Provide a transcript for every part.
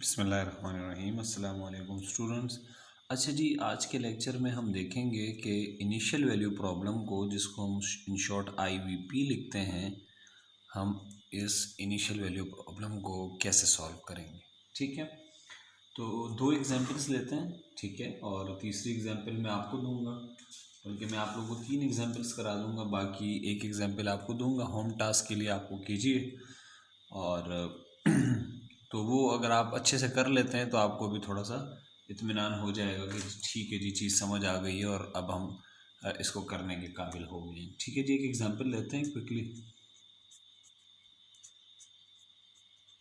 बिस्मिल्लाहिर्रहमानिर्रहीम अस्सलाम वालेकुम स्टूडेंट्स। अच्छा जी, आज के लेक्चर में हम देखेंगे कि इनिशियल वैल्यू प्रॉब्लम को, जिसको हम इन शॉर्ट IVP लिखते हैं, हम इस इनिशियल वैल्यू प्रॉब्लम को कैसे सॉल्व करेंगे। ठीक है, तो दो एग्जांपल्स लेते हैं। ठीक है, और तीसरी एग्जांपल मैं आपको दूंगा, बल्कि मैं आप लोगों को 3 एग्जांपल्स करा दूंगा, बाकी एक एग्जांपल आपको दूंगा। होम टास्क के लिए आपको कीजिए, और तो वो अगर आप अच्छे से कर लेते हैं तो आपको भी थोड़ा सा इत्मीनान हो जाएगा कि ठीक है जी, चीज़ समझ आ गई है और अब हम इसको करने के काबिल हो गए हैं। ठीक है जी, एक एग्जांपल लेते हैं quickly.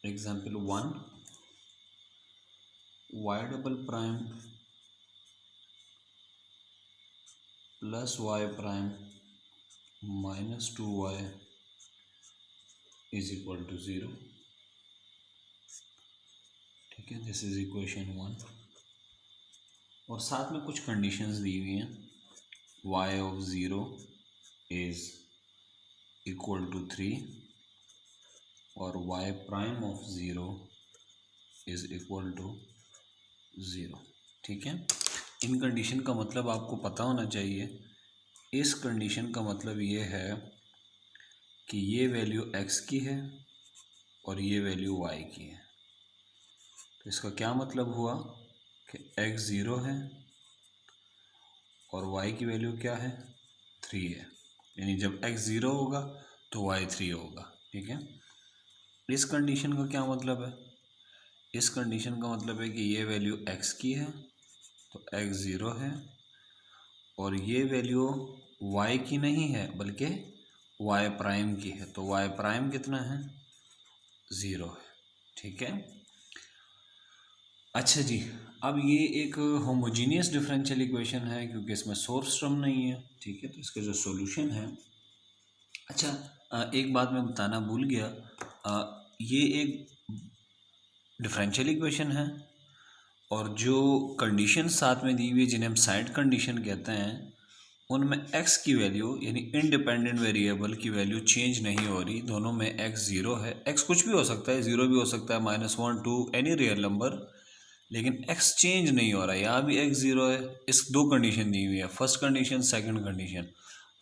Example 1, y double prime plus y prime minus 2y is equal to 0। ठीक है, दिस इज इक्वेशन 1, और साथ में कुछ कंडीशंस दी हुई हैं। y of 0 is equal to 3 और y prime of 0 is equal to 0। ठीक है, इन कंडीशन का मतलब आपको पता होना चाहिए। इस कंडीशन का मतलब ये है कि ये वैल्यू x की है और ये वैल्यू y की है। तो इसका क्या मतलब हुआ कि x 0 है और y की वैल्यू क्या है, 3 है। यानी जब x 0 होगा तो y 3 होगा। ठीक है, इस कंडीशन का क्या मतलब है? इस कंडीशन का मतलब है कि ये वैल्यू x की है तो x 0 है, और ये वैल्यू y की नहीं है बल्कि y प्राइम की है। तो y प्राइम कितना है, 0 है। ठीक है, अच्छा जी, अब ये एक होमोजीनियस डिफरेंशियल इक्वेशन है क्योंकि इसमें सोर्स टर्म नहीं है। ठीक है, तो इसका जो सॉल्यूशन है, अच्छा एक बात मैं बताना भूल गया, ये एक डिफरेंशियल इक्वेशन है और जो कंडीशन साथ में दी हुई है, जिन्हें हम साइड कंडीशन कहते हैं, उनमें x की वैल्यू यानी इंडिपेंडेंट वेरिएबल की वैल्यू चेंज नहीं हो रही। दोनों में x 0 है। x कुछ भी हो सकता है, 0 भी हो सकता है, -1 2 एनी रियल नंबर, लेकिन x चेंज नहीं हो रहा है। यहाँ भी x 0 है। इस दो कंडीशन दी हुई है, first condition second condition.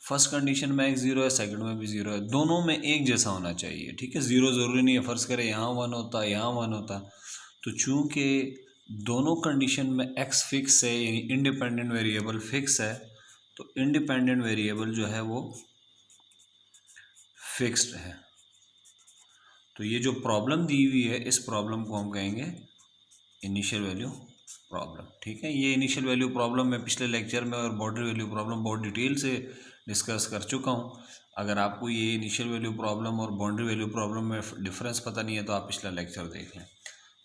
First condition में x 0 है, सेकंड में भी 0 है, दोनों में एक जैसा होना चाहिए। ठीक है, 0 ज़रूरी नहीं है, फ़र्ज़ करें यहाँ 1 होता, यहाँ 1 होता। तो चूँकि दोनों कंडीशन में x फिक्स है यानी इंडिपेंडेंट वेरिएबल फिक्स है, तो इंडिपेंडेंट वेरिएबल जो है वो फिक्स्ड है। तो ये जो प्रॉब्लम दी हुई है, इस प्रॉब्लम को हम कहेंगे इनिशियल वैल्यू प्रॉब्लम। ठीक है, ये इनिशियल वैल्यू प्रॉब्लम मैं पिछले लेक्चर में और बाउंड्री वैल्यू प्रॉब्लम बहुत डिटेल से डिस्कस कर चुका हूँ। अगर आपको ये इनिशियल वैल्यू प्रॉब्लम और बाउंड्री वैल्यू प्रॉब्लम में डिफरेंस पता नहीं है तो आप पिछला लेक्चर देख लें।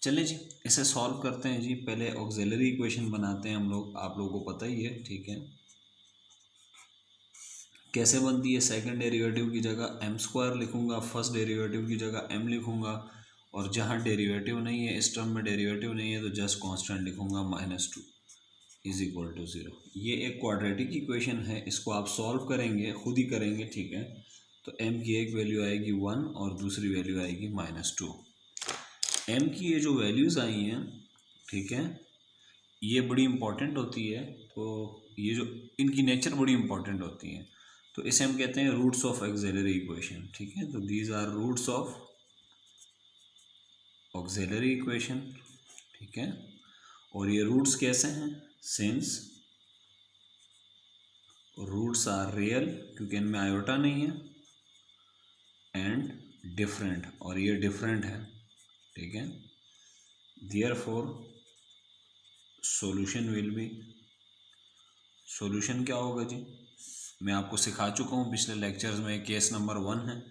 चलिए जी, इसे सॉल्व करते हैं जी। पहले ऑक्सिलरी इक्वेशन बनाते हैं हम लोग, आप लोगों को पता ही है। ठीक है, कैसे बनती है? सेकंड डेरिवेटिव की जगह m² लिखूंगा, फर्स्ट डेरिवेटिव की जगह m लिखूंगा, और जहाँ डेरिवेटिव नहीं है, इस टर्म में डेरिवेटिव नहीं है, तो जस्ट कांस्टेंट लिखूंगा, -2 इज इक्वल टू 0। ये एक क्वाड्रेटिक इक्वेशन है, इसको आप सॉल्व करेंगे, खुद ही करेंगे। ठीक है, तो m की एक वैल्यू आएगी 1 और दूसरी वैल्यू आएगी -2। m की ये जो वैल्यूज़ आई हैं, ठीक है, ये बड़ी इंपॉर्टेंट होती है। तो ये जो इनकी नेचर बड़ी इंपॉर्टेंट होती है, तो इसे हम कहते हैं रूट्स ऑफ ऑक्सिलरी इक्वेशन। ठीक है, तो these are roots of auxiliary equation. ठीक है, और ये रूट्स कैसे हैं? सिंस रूट्स आर रियल, क्योंकि इनमें आयोटा नहीं है, एंड डिफरेंट, और ये डिफरेंट है। ठीक है, therefore solution will be, solution क्या होगा जी? मैं आपको सिखा चुका हूँ पिछले लेक्चर्स में, केस नंबर 1 है।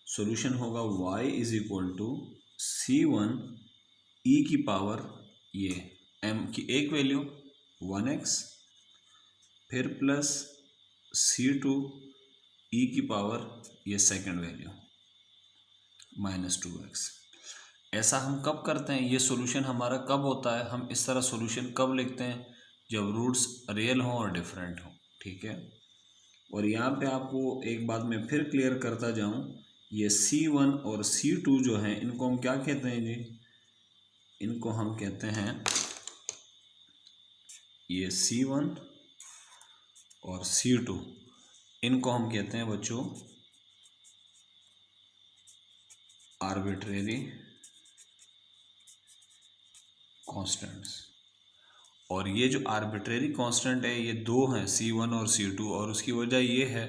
सॉल्यूशन होगा y is equal to C1 e की पावर, ये m की एक वैल्यू 1x, फिर प्लस C2 e की पावर, ये सेकंड वैल्यू -2x। ऐसा हम कब करते हैं? ये सॉल्यूशन हमारा कब होता है? हम इस तरह सॉल्यूशन कब लिखते हैं? जब रूट्स रियल हों और डिफरेंट हों। ठीक है, और यहाँ पे आपको एक बात मैं फिर क्लियर करता जाऊँ, ये C1 और C2 जो हैं, इनको हम क्या कहते हैं जी? इनको हम कहते हैं ये C1 और C2, इनको हम कहते हैं बच्चों आर्बिट्रेरी कांस्टेंट्स। और ये जो आर्बिट्रेरी कांस्टेंट है ये दो हैं, C1 और C2, और उसकी वजह ये है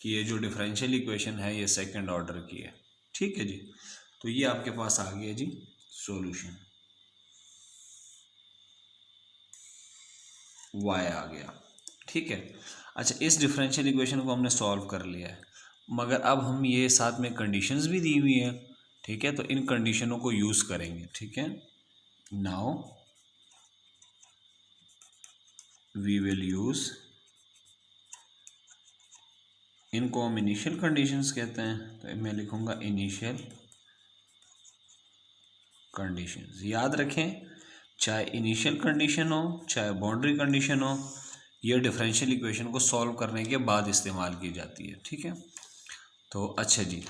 कि ये जो डिफरेंशियल इक्वेशन है ये सेकंड ऑर्डर की है। ठीक है जी, तो ये आपके पास आ गया जी सॉल्यूशन, y आ गया। ठीक है, अच्छा इस डिफरेंशियल इक्वेशन को हमने सॉल्व कर लिया है, मगर अब हम ये साथ में कंडीशंस भी दी हुई हैं। ठीक है, तो इन कंडीशनों को यूज़ करेंगे। ठीक है, नाउ वी विल यूज़, इनको हम इनिशियल कंडीशंस कहते हैं, तो मैं लिखूंगा इनिशियल कंडीशंस। याद रखें, चाहे इनिशियल कंडीशन हो चाहे बाउंड्री कंडीशन हो, ये डिफरेंशियल इक्वेशन को सॉल्व करने के बाद इस्तेमाल की जाती है। ठीक है, तो अच्छा जी,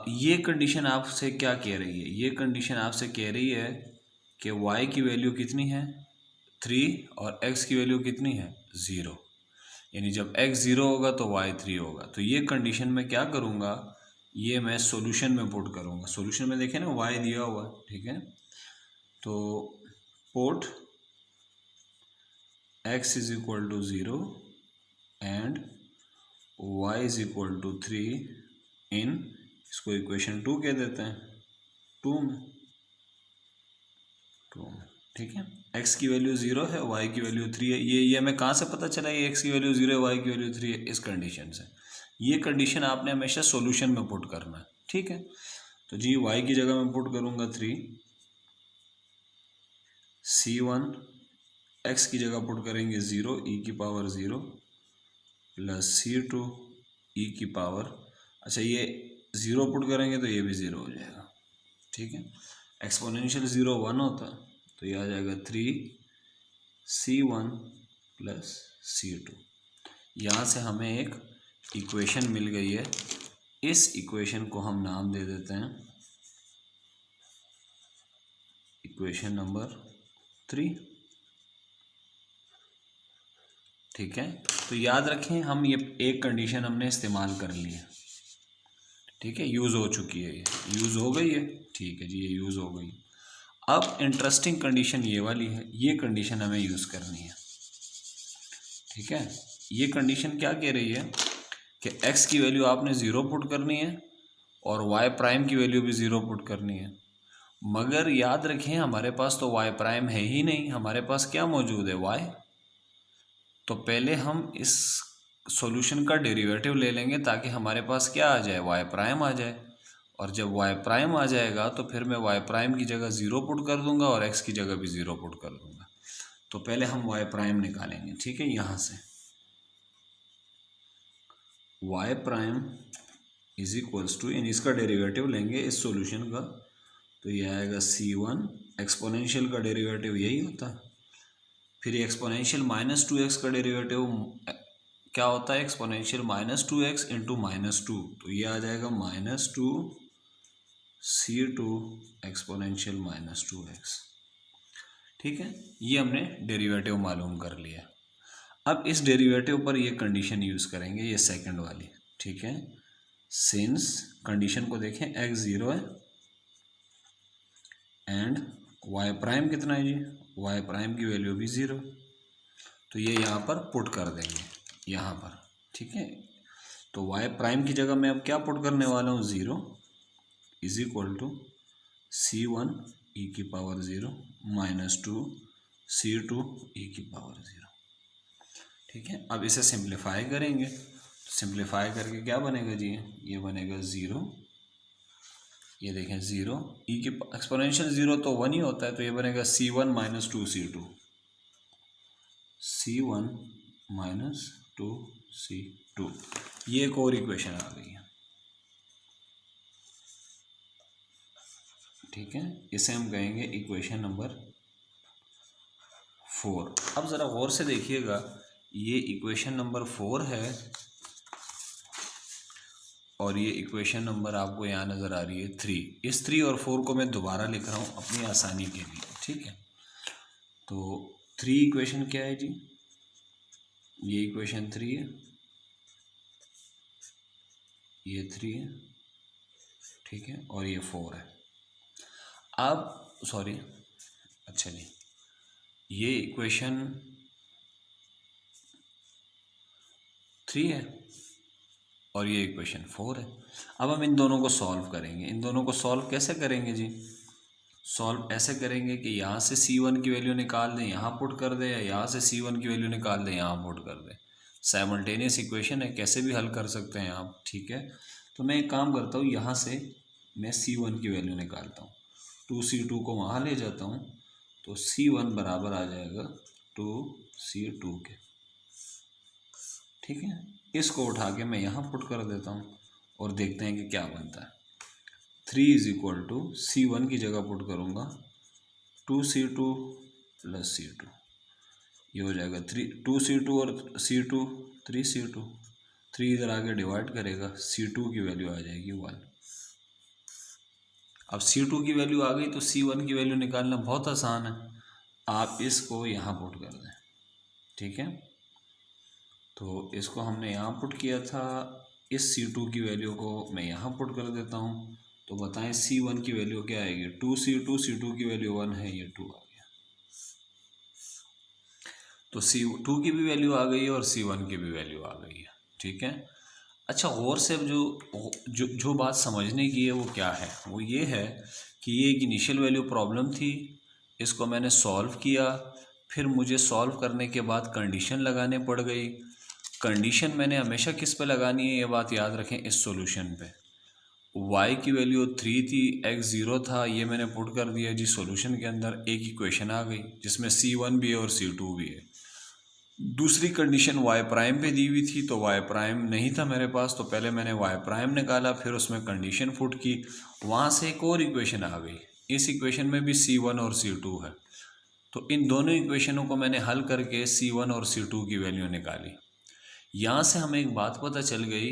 ये कंडीशन आपसे क्या कह रही है? ये कंडीशन आपसे कह रही है कि y की वैल्यू कितनी है 3 और x की वैल्यू कितनी है 0, यानी जब x 0 होगा तो y 3 होगा। तो ये कंडीशन में क्या करूँगा, ये मैं सॉल्यूशन में पुट करूँगा। सॉल्यूशन में देखें ना y दिया हुआ है। ठीक है, तो put x is equal to 0 and y is equal to 3 in, इसको इक्वेशन 2 कह देते हैं, 2 में। ठीक है, x की वैल्यू 0 है, y की वैल्यू 3 है। ये हमें कहाँ से पता चला ये x की वैल्यू 0 है y की वैल्यू 3 है? इस कंडीशन से। ये कंडीशन आपने हमेशा सॉल्यूशन में पुट करना है। ठीक है, तो जी y की जगह मैं पुट करूँगा 3, C1, x की जगह पुट करेंगे 0 e की पावर 0 प्लस C2 e की पावर, अच्छा ये 0 पुट करेंगे तो ये भी 0 हो जाएगा। ठीक है, एक्सपोनेंशियल 0 1 होता है, तो ये आ जाएगा 3C1 प्लस C2। यहाँ से हमें एक इक्वेशन मिल गई है। इस इक्वेशन को हम नाम दे देते हैं इक्वेशन नंबर 3। ठीक है, तो याद रखें हम ये एक कंडीशन हमने इस्तेमाल कर ली है। ठीक है, यूज़ हो चुकी है, ये यूज़ हो गई है। ठीक है जी, ये यूज़ हो गई। अब इंटरेस्टिंग कंडीशन ये वाली है, ये कंडीशन हमें यूज़ करनी है। ठीक है, ये कंडीशन क्या कह रही है कि x की वैल्यू आपने 0 पुट करनी है और y प्राइम की वैल्यू भी 0 पुट करनी है। मगर याद रखें हमारे पास तो y प्राइम है ही नहीं, हमारे पास क्या मौजूद है y। तो पहले हम इस सॉल्यूशन का डेरिवेटिव ले लेंगे ताकि हमारे पास क्या आ जाए, y प्राइम आ जाए। और जब y प्राइम आ जाएगा तो फिर मैं y प्राइम की जगह 0 पुट कर दूंगा और x की जगह भी 0 पुट कर दूंगा। तो पहले हम y प्राइम निकालेंगे। ठीक है, यहाँ से y prime is equals to, यानी इसका डेरिवेटिव लेंगे इस सॉल्यूशन का, तो ये आएगा C1, एक्सपोनेंशियल का डेरिवेटिव यही होता है। फिर एक्सपोनेंशियल -2x का डेरिवेटिव क्या होता है, एक्सपोनेंशियल -2x इंटू -2, तो ये आ जाएगा -2C2 एक्सपोनेंशियल -2x। ठीक है, ये हमने डेरिवेटिव मालूम कर लिया। अब इस डेरिवेटिव पर ये कंडीशन यूज़ करेंगे, ये सेकंड वाली। ठीक है, सिंस कंडीशन को देखें x 0 है एंड y प्राइम कितना है जी, y प्राइम की वैल्यू भी 0, तो ये यहाँ पर पुट कर देंगे यहाँ पर। ठीक है, तो y प्राइम की जगह मैं अब क्या पुट करने वाला हूँ, 0 is equal to C1 e की पावर 0 -2 C2 e की पावर 0। ठीक है, अब इसे सिंप्लीफाई करेंगे, सिंप्लीफाई करके क्या बनेगा जी, ये बनेगा 0, ये देखें 0 ई की एक्सपोनेंशियल 0 तो 1 ही होता है, तो ये बनेगा C1 -2 C2, C1 -2 C2। ये एक और इक्वेशन आ गई है। ठीक है, इसे हम कहेंगे इक्वेशन नंबर 4। अब ज़रा गौर से देखिएगा, ये इक्वेशन नंबर 4 है और ये इक्वेशन नंबर आपको यहाँ नज़र आ रही है 3। इस 3 और 4 को मैं दोबारा लिख रहा हूँ अपनी आसानी के लिए, ठीक है। तो 3 इक्वेशन क्या है जी, ये इक्वेशन 3 है, ये 3 है, ठीक है, और ये 4 है। अब सॉरी, अच्छा जी, ये इक्वेशन 3 है और ये इक्वेशन 4 है। अब हम इन दोनों को सॉल्व करेंगे। इन दोनों को सॉल्व कैसे करेंगे जी, सॉल्व ऐसे करेंगे कि यहाँ से C1 की वैल्यू निकाल दें, यहाँ पुट कर दें, या यहाँ से C1 की वैल्यू निकाल दें, यहाँ पुट कर दें। साइमल्टेनियस इक्वेशन है, कैसे भी हल कर सकते हैं आप, ठीक है। तो मैं एक काम करता हूँ, यहाँ से मैं C1 की वैल्यू निकालता हूँ, 2C2 को वहाँ ले जाता हूँ, तो C1 बराबर आ जाएगा 2C2 के, ठीक है। इसको उठा के मैं यहाँ पुट कर देता हूँ और देखते हैं कि क्या बनता है। 3 इज इक्वल टू C1 की जगह पुट करूँगा 2C2 प्लस C2, ये हो जाएगा 2C2 और C2 3C2, 3 इधर आगे डिवाइड करेगा, C2 की वैल्यू आ जाएगी 1। अब C2 की वैल्यू आ गई तो C1 की वैल्यू निकालना बहुत आसान है, आप इसको यहाँ पुट कर दें, ठीक है। तो इसको हमने यहाँ पुट किया था, इस C2 की वैल्यू को मैं यहाँ पुट कर देता हूँ, तो बताएं C1 की वैल्यू क्या आएगी, 2C2, C2 की वैल्यू 1 है, ये 2 आ गया। तो C2 की भी वैल्यू आ गई है और C1 की भी वैल्यू आ गई है, ठीक है। अच्छा, गौर से जो बात समझने की है वो क्या है, वो ये है कि ये एक इनिशियल वैल्यू प्रॉब्लम थी, इसको मैंने सॉल्व किया, फिर मुझे सॉल्व करने के बाद कंडीशन लगाने पड़ गई। कंडीशन मैंने हमेशा किस पे लगानी है, ये बात याद रखें, इस सॉल्यूशन पे। y की वैल्यू 3 थी, x 0 था, ये मैंने पुट कर दिया जी सॉल्यूशन के अंदर, एक इक्वेशन आ गई जिसमें C1 भी है और C2 भी है। दूसरी कंडीशन y प्राइम पे दी हुई थी, तो y प्राइम नहीं था मेरे पास, तो पहले मैंने y प्राइम निकाला, फिर उसमें कंडीशन पुट की, वहाँ से एक और इक्वेशन आ गई, इस इक्वेशन में भी C1 और C2 है। तो इन दोनों इक्वेशनों को मैंने हल करके C1 और C2 की वैल्यू निकाली। यहाँ से हमें एक बात पता चल गई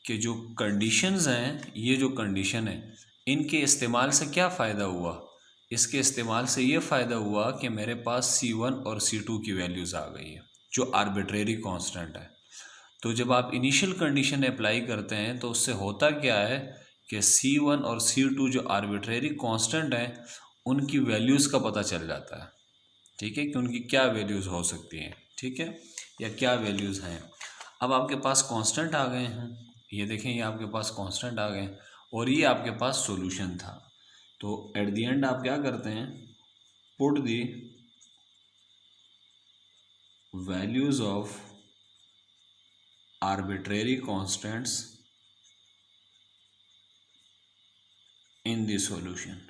कि जो कंडीशंस हैं, ये जो कंडीशन है, इनके इस्तेमाल से क्या फ़ायदा हुआ, इसके इस्तेमाल से ये फ़ायदा हुआ कि मेरे पास C1 और C2 की वैल्यूज़ आ गई है जो आर्बिट्रेरी कांस्टेंट है। तो जब आप इनिशियल कंडीशन अप्लाई करते हैं तो उससे होता क्या है कि C1 और C2 जो आर्बिट्रेरी कांस्टेंट हैं, उनकी वैल्यूज़ का पता चल जाता है, ठीक है, कि उनकी क्या वैल्यूज़ हो सकती हैं, ठीक है, या क्या वैल्यूज़ हैं। अब आपके पास कांस्टेंट आ गए हैं, ये देखें, ये आपके पास कांस्टेंट आ गए और ये आपके पास सॉल्यूशन था। तो एट द एंड आप क्या करते हैं, put the values of arbitrary constants in the solution,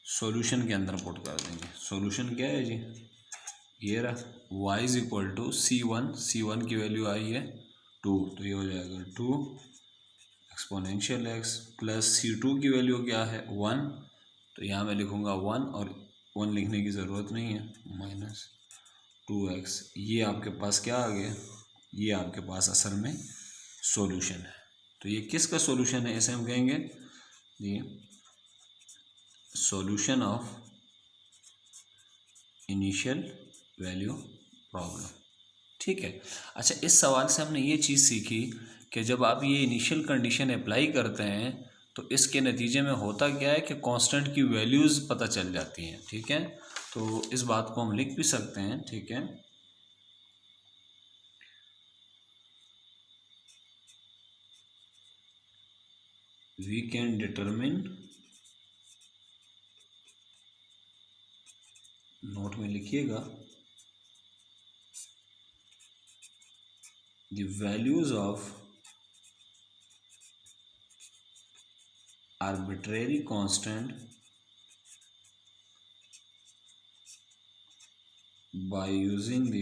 solution के अंदर पुट कर देंगे। सॉल्यूशन क्या है जी, ये रहा y is equal to C1 की वैल्यू आई है 2, तो ये हो जाएगा 2 एक्सपोनेंशियल x प्लस C2 की वैल्यू क्या है 1, तो यहाँ मैं लिखूँगा 1 और 1 लिखने की ज़रूरत नहीं है, माइनस 2x। ये आपके पास क्या आ गया, ये आपके पास असल में सॉल्यूशन है। तो ये किसका सॉल्यूशन है, इसे हम कहेंगे ये solution of initial value problem, ठीक है। अच्छा, इस सवाल से हमने ये चीज़ सीखी कि जब आप ये इनिशियल कंडीशन अप्लाई करते हैं तो इसके नतीजे में होता क्या है कि कांस्टेंट की वैल्यूज़ पता चल जाती हैं, ठीक है। तो इस बात को हम लिख भी सकते हैं, ठीक है। वी कैन डिटरमिन, नोट में लिखिएगा, the values of arbitrary constant by using the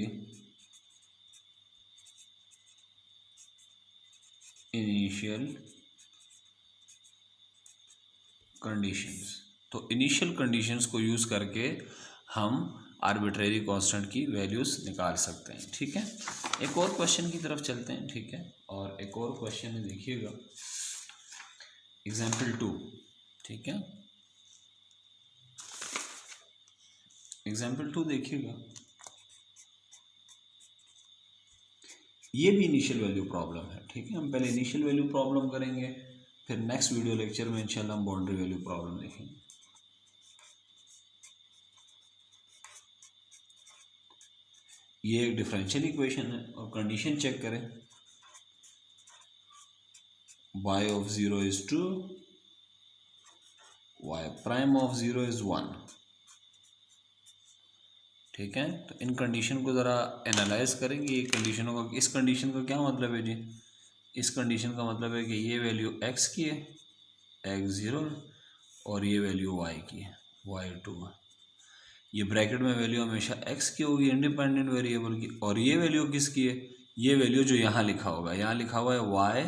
initial conditions। तो इनिशियल कंडीशंस को यूज़ करके हम आर्बिट्रेरी कांस्टेंट की वैल्यूज़ निकाल सकते हैं। ठीक है, एक और क्वेश्चन की तरफ चलते हैं। ठीक है, और एक और क्वेश्चन है, देखिएगा एग्जाम्पल 2। ठीक है, एग्जाम्पल 2 देखिएगा, ये भी इनिशियल वैल्यू प्रॉब्लम है। ठीक है, हम पहले इनिशियल वैल्यू प्रॉब्लम करेंगे, फिर नेक्स्ट वीडियो लेक्चर में इंशाल्लाह हम बाउंड्री वैल्यू प्रॉब्लम देखेंगे। ये एक डिफरेंशियल इक्वेशन है और कंडीशन चेक करें, y of 0 is 2, y prime of 0 is 1। ठीक है, तो इन कंडीशन को ज़रा एनालाइज करेंगे। ये कंडीशनों का, इस कंडीशन का क्या मतलब है जी? इस कंडीशन का मतलब है कि ये वैल्यू x की है, x 0, और ये वैल्यू y की है, y 2 है। ये ब्रैकेट में वैल्यू हमेशा x की होगी, इंडिपेंडेंट वेरिएबल की, और ये वैल्यू किसकी है? ये वैल्यू जो यहाँ लिखा होगा, यहाँ लिखा हुआ है y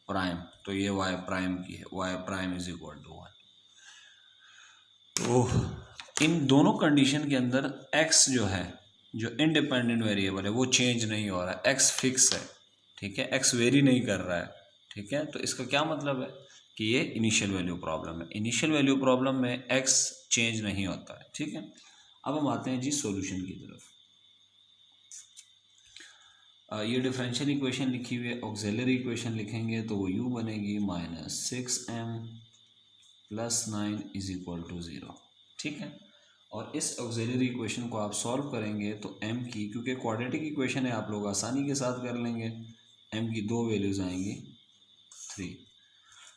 प्राइम, तो ये y प्राइम की है, y prime is equal to 1। तो इन दोनों कंडीशन के अंदर x जो है, जो इंडिपेंडेंट वेरिएबल है, वो चेंज नहीं हो रहा है, x फिक्स है। ठीक है, x वेरी नहीं कर रहा है। ठीक है, तो इसका क्या मतलब है कि ये इनिशियल वैल्यू प्रॉब्लम है। इनिशियल वैल्यू प्रॉब्लम में x चेंज नहीं होता है। ठीक है, अब हम आते हैं जी सॉल्यूशन की तरफ। ये डिफरेंशियल इक्वेशन लिखी हुई है, ऑक्सिलरी इक्वेशन लिखेंगे तो वो u बनेगी -6m + 9 इज इक्वल टू 0। ठीक है, और इस ऑक्सिलरी इक्वेशन को आप सॉल्व करेंगे तो m की, क्योंकि क्वाड्रेटिक इक्वेशन है, आप लोग आसानी के साथ कर लेंगे, m की 2 वैल्यूज़ आएंगी 3।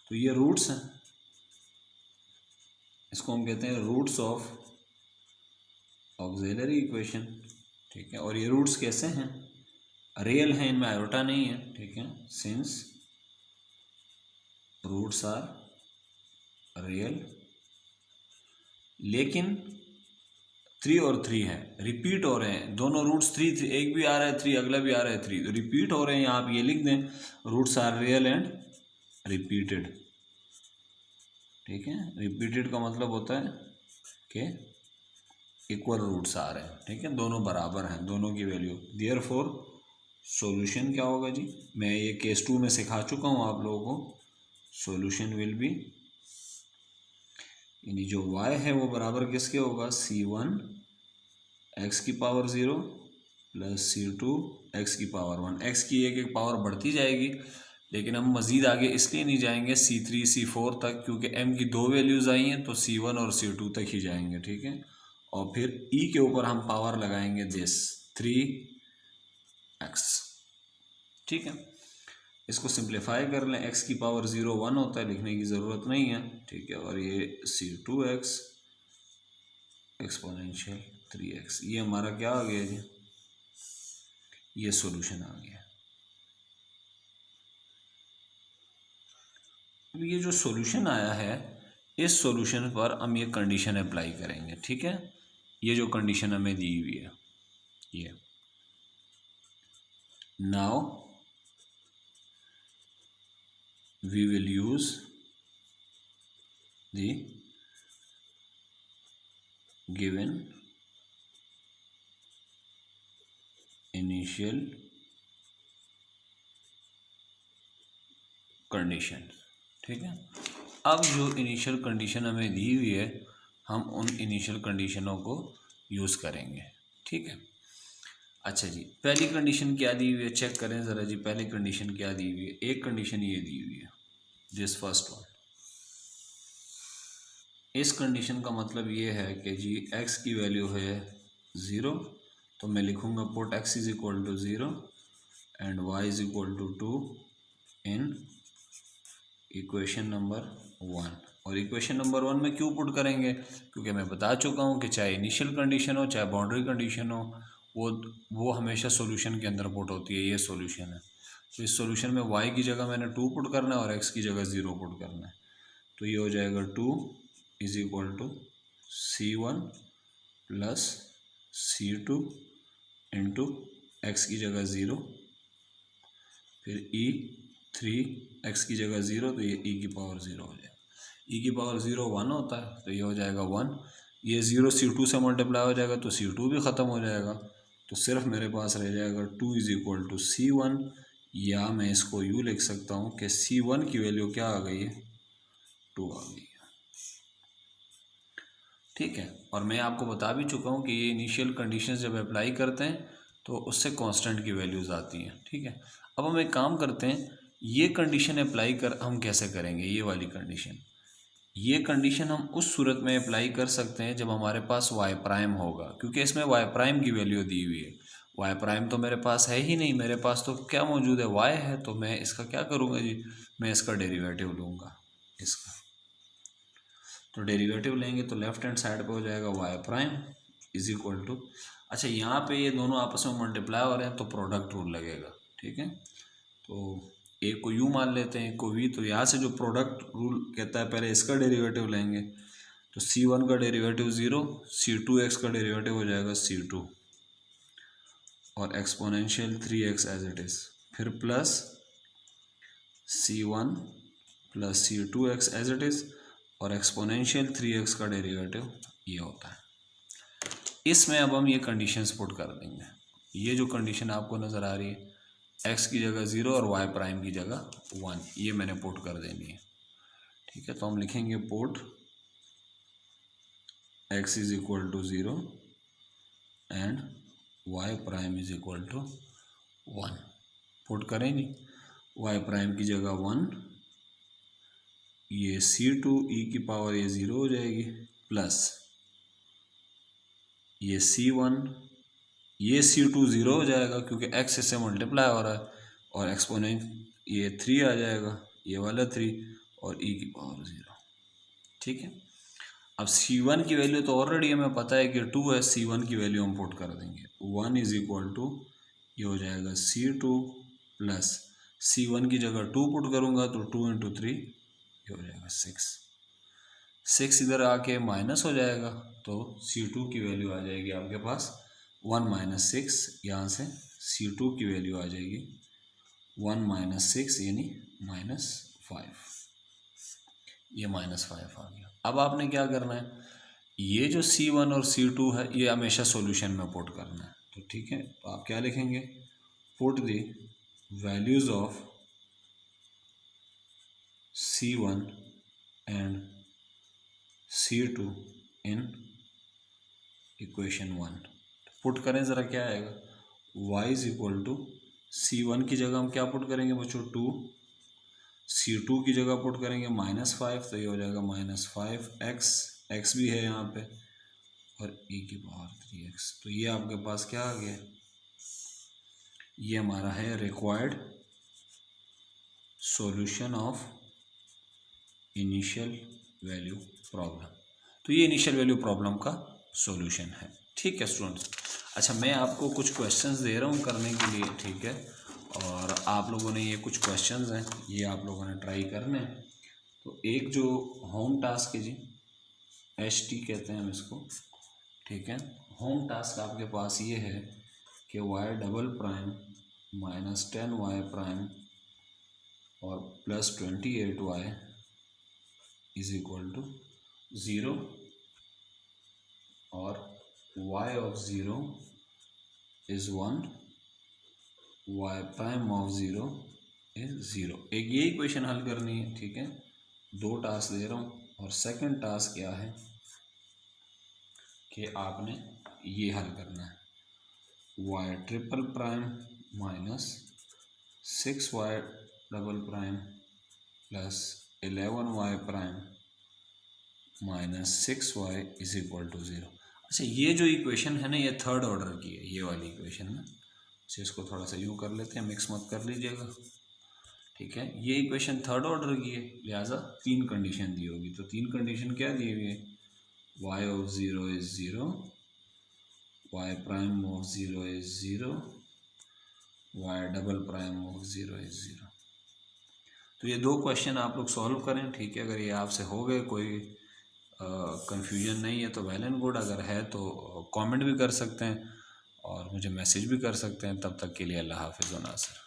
तो ये रूट्स हैं, इसको हम कहते हैं रूट्स ऑफ ऑक्सिलरी इक्वेशन। ठीक है, और ये रूट्स कैसे हैं? रियल हैं, इनमें आयोटा नहीं है। ठीक है, सिंस रूट्स आर रियल, लेकिन 3 और 3 है, रिपीट हो रहे हैं दोनों रूट्स। 3 एक भी आ रहा है 3, अगला भी आ रहा है 3, तो रिपीट हो रहे हैं। यहाँ आप ये लिख दें, roots are real and repeated. ठीक है, रिपीटेड का मतलब होता है कि इक्वल रूट्स आ रहे हैं। ठीक है, दोनों बराबर हैं, दोनों की वैल्यू। देयरफॉर सॉल्यूशन क्या होगा जी? मैं ये केस 2 में सिखा चुका हूँ आप लोगों को। सॉल्यूशन विल बी, यानी जो y है वो बराबर किसके होगा? c1 x की पावर 0 प्लस c2 x की पावर 1। x की एक एक पावर बढ़ती जाएगी, लेकिन हम मज़ीद आगे इसलिए नहीं जाएंगे c3 c4 तक, क्योंकि m की 2 वैल्यूज़ आई हैं, तो c1 और c2 तक ही जाएंगे। ठीक है, और फिर e के ऊपर हम पावर लगाएंगे दिस 3x। ठीक है, इसको सिंप्लीफाई कर लें, x की पावर 0 1 होता है, लिखने की ज़रूरत नहीं है। ठीक है, और ये c2x एक्सपोनेंशियल 3x, ये हमारा क्या आ गया जी? ये सॉल्यूशन आ गया। अब ये जो सॉल्यूशन आया है, इस सॉल्यूशन पर हम ये कंडीशन अप्लाई करेंगे। ठीक है, ये जो कंडीशन हमें दी हुई है, ये now we will use the given initial condition। ठीक है, अब जो इनिशियल कंडीशन हमें दी हुई है, हम उन इनिशियल कंडीशनों को यूज़ करेंगे। ठीक है, अच्छा जी, पहली कंडीशन क्या दी हुई है चेक करें ज़रा जी। पहली कंडीशन क्या दी हुई है? एक कंडीशन ये दी हुई है, दिस फर्स्ट वन। इस कंडीशन का मतलब ये है कि जी x की वैल्यू है 0, तो मैं लिखूँगा put x is equal to 0 and y is equal to 2 in equation number 1। और इक्वेशन नंबर 1 में क्यों पुट करेंगे? क्योंकि मैं बता चुका हूँ कि चाहे इनिशियल कंडीशन हो चाहे बाउंड्री कंडीशन हो, वो हमेशा सॉल्यूशन के अंदर पुट होती है। ये सॉल्यूशन है, तो इस सॉल्यूशन में y की जगह मैंने 2 पुट करना है और x की जगह 0 पुट करना है। तो ये हो जाएगा 2 is equal to c1 plus c2 into X की जगह 0, फिर e3 x की जगह 0, तो ये e की पावर 0 हो जाएगा। e की पावर 0 1 होता है, तो ये हो जाएगा 1। ये 0 C2 से मल्टीप्लाई हो जाएगा तो C2 भी ख़त्म हो जाएगा, तो सिर्फ मेरे पास रह जाएगा 2 = C1, या मैं इसको यूँ लिख सकता हूँ कि C1 की वैल्यू क्या आ गई है, 2 आ गई है। ठीक है, और मैं आपको बता भी चुका हूँ कि ये इनिशियल कंडीशंस जब अप्लाई करते हैं तो उससे कांस्टेंट की वैल्यूज़ आती हैं। ठीक है, अब हम एक काम करते हैं, ये कंडीशन अप्लाई कर हम कैसे करेंगे, ये वाली कंडीशन, ये कंडीशन हम उस सूरत में अप्लाई कर सकते हैं जब हमारे पास वाई प्राइम होगा, क्योंकि इसमें वाई प्राइम की वैल्यू दी हुई है। वाई प्राइम तो मेरे पास है ही नहीं, मेरे पास तो क्या मौजूद है, वाई है, तो मैं इसका क्या करूँगा जी, मैं इसका डेरिवेटिव लूँगा इसका। तो डेरिवेटिव लेंगे तो लेफ्ट हैंड साइड पे हो जाएगा Y prime is equal to, अच्छा यहाँ पे ये दोनों आपस में मल्टीप्लाई हो रहे हैं तो प्रोडक्ट रूल लगेगा। ठीक है, तो एक को यू मान लेते हैं, एक को वी, तो यहाँ से जो प्रोडक्ट रूल कहता है पहले इसका डेरिवेटिव लेंगे, तो C1 का डेरिवेटिव 0, C2x का डेरिवेटिव हो जाएगा C2 और exponential 3x as it is, फिर plus C1 plus C2x as it is और एक्सपोनेंशियल 3x का डेरिवेटिव ये होता है। इसमें अब हम ये कंडीशंस पुट कर देंगे, ये जो कंडीशन आपको नज़र आ रही है, x की जगह 0 और y प्राइम की जगह 1, ये मैंने पुट कर देनी है। ठीक है, तो हम लिखेंगे put x is equal to 0 and y prime is equal to 1, put करेंगे y प्राइम की जगह 1, ये C2 e की पावर ये 0 हो जाएगी, प्लस ये C1, ये C2 0 हो जाएगा क्योंकि x इससे मल्टीप्लाई हो रहा है, और एक्सपोनेंट ये 3 आ जाएगा, ये वाला 3 और e की पावर 0। ठीक है, अब C1 की वैल्यू तो ऑलरेडी हमें पता है कि 2 है, C1 की वैल्यू हम पुट कर देंगे, 1 इज इक्वल टू ये हो जाएगा C2 प्लस C1 की जगह 2 पुट करूँगा तो 2 × 3 ये हो जाएगा 6 इधर आके माइनस हो जाएगा, तो C2 की वैल्यू आ जाएगी आपके पास 1 - 6, यहाँ से C2 की वैल्यू आ जाएगी 1 - 6 यानी -5, ये -5 आ गया। अब आपने क्या करना है, ये जो C1 और C2 है ये हमेशा सॉल्यूशन में पुट करना है। तो ठीक है, तो आप क्या लिखेंगे, put the values of C1 and C2 in equation 1। Put करें ज़रा, क्या आएगा, y is equal to C1 की जगह हम क्या पुट करेंगे बच्चों, 2, C2 की जगह पुट करेंगे -5, तो ये हो जाएगा -5x, x भी है यहाँ पे, और e की पावर 3x, तो ये आपके पास क्या आ गया, ये हमारा है required solution of initial value problem. तो ये इनिशियल वैल्यू प्रॉब्लम का सॉल्यूशन है। ठीक है स्टूडेंट्स, अच्छा मैं आपको कुछ क्वेश्चंस दे रहा हूँ करने के लिए, ठीक है, और आप लोगों ने ये कुछ क्वेश्चंस हैं, ये आप लोगों ने ट्राई करने हैं। तो एक जो होम टास्क है जी, HT कहते हैं हम इसको, ठीक है, होम टास्क आपके पास ये है कि y" -10y प्राइम और +28y इज इक्वल टू 0 और y of 0 is 1, y prime of 0 is 0। एक ये इक्वेशन हल करनी है। ठीक है, 2 टास्क दे रहा हूँ, और सेकंड टास्क क्या है कि आपने ये हल करना है, y" minus 6y" plus 11y prime minus 6y is equal to 0। अच्छा, ये जो इक्वेशन है ना, ये थर्ड ऑर्डर की है, ये वाली इक्वेशन ना, तो इसको थोड़ा सा यूँ कर लेते हैं, मिक्स मत कर लीजिएगा। ठीक है, ये इक्वेशन थर्ड ऑर्डर की है, लिहाजा 3 कंडीशन दी होगी। तो 3 कंडीशन क्या दी हुई है, y of 0 is 0, y prime of 0 is 0, y" prime of 0 is 0। तो ये 2 क्वेश्चन आप लोग सॉल्व करें। ठीक है, अगर ये आपसे हो गए, कोई कंफ्यूजन नहीं है तो वेल एंड गुड, अगर है तो कमेंट भी कर सकते हैं और मुझे मैसेज भी कर सकते हैं। तब तक के लिए अल्लाह हाफ़िज़ व नासिर।